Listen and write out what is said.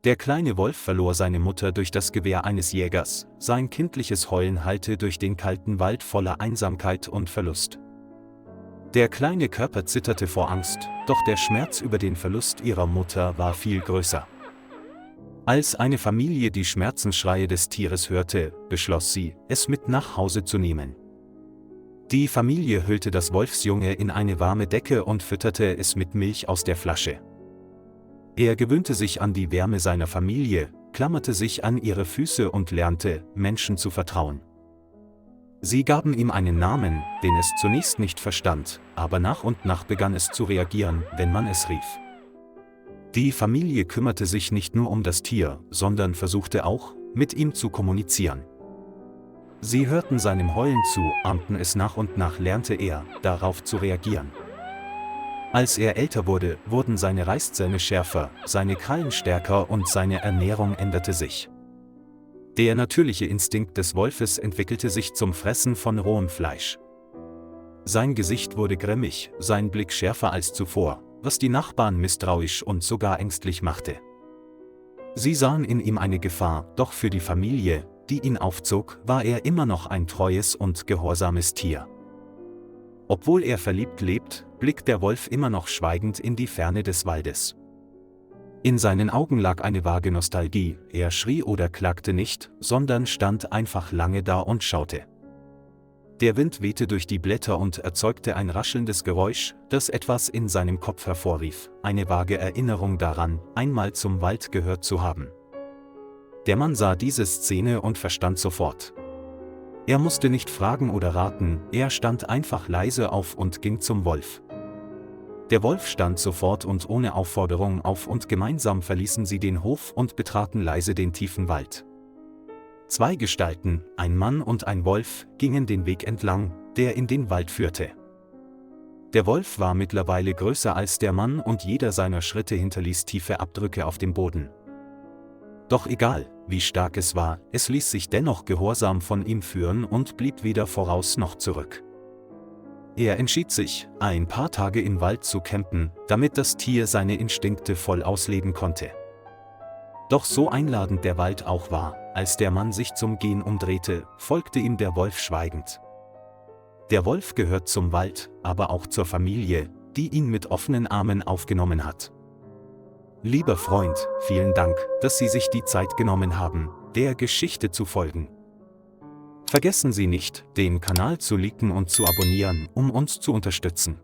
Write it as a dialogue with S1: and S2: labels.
S1: Der kleine Wolf verlor seine Mutter durch das Gewehr eines Jägers, sein kindliches Heulen hallte durch den kalten Wald voller Einsamkeit und Verlust. Der kleine Körper zitterte vor Angst, doch der Schmerz über den Verlust ihrer Mutter war viel größer. Als eine Familie die Schmerzensschreie des Tieres hörte, beschloss sie, es mit nach Hause zu nehmen. Die Familie hüllte das Wolfsjunge in eine warme Decke und fütterte es mit Milch aus der Flasche. Er gewöhnte sich an die Wärme seiner Familie, klammerte sich an ihre Füße und lernte, Menschen zu vertrauen. Sie gaben ihm einen Namen, den es zunächst nicht verstand, aber nach und nach begann es zu reagieren, wenn man es rief. Die Familie kümmerte sich nicht nur um das Tier, sondern versuchte auch, mit ihm zu kommunizieren. Sie hörten seinem Heulen zu, ahmten es nach und nach lernte er, darauf zu reagieren. Als er älter wurde, wurden seine Reißzähne schärfer, seine Krallen stärker und seine Ernährung änderte sich. Der natürliche Instinkt des Wolfes entwickelte sich zum Fressen von rohem Fleisch. Sein Gesicht wurde grimmig, sein Blick schärfer als zuvor, was die Nachbarn misstrauisch und sogar ängstlich machte. Sie sahen in ihm eine Gefahr, doch für die Familie, die ihn aufzog, war er immer noch ein treues und gehorsames Tier. Obwohl er verliebt lebt, blickt der Wolf immer noch schweigend in die Ferne des Waldes. In seinen Augen lag eine vage Nostalgie, er schrie oder klagte nicht, sondern stand einfach lange da und schaute. Der Wind wehte durch die Blätter und erzeugte ein raschelndes Geräusch, das etwas in seinem Kopf hervorrief, eine vage Erinnerung daran, einmal zum Wald gehört zu haben. Der Mann sah diese Szene und verstand sofort. Er musste nicht fragen oder raten, er stand einfach leise auf und ging zum Wolf. Der Wolf stand sofort und ohne Aufforderung auf und gemeinsam verließen sie den Hof und betraten leise den tiefen Wald. Zwei Gestalten, ein Mann und ein Wolf, gingen den Weg entlang, der in den Wald führte. Der Wolf war mittlerweile größer als der Mann und jeder seiner Schritte hinterließ tiefe Abdrücke auf dem Boden. Doch egal, wie stark es war, es ließ sich dennoch gehorsam von ihm führen und blieb weder voraus noch zurück. Er entschied sich, ein paar Tage im Wald zu campen, damit das Tier seine Instinkte voll ausleben konnte. Doch so einladend der Wald auch war, als der Mann sich zum Gehen umdrehte, folgte ihm der Wolf schweigend. Der Wolf gehört zum Wald, aber auch zur Familie, die ihn mit offenen Armen aufgenommen hat. Lieber Freund, vielen Dank, dass Sie sich die Zeit genommen haben, der Geschichte zu folgen. Vergessen Sie nicht, den Kanal zu liken und zu abonnieren, um uns zu unterstützen.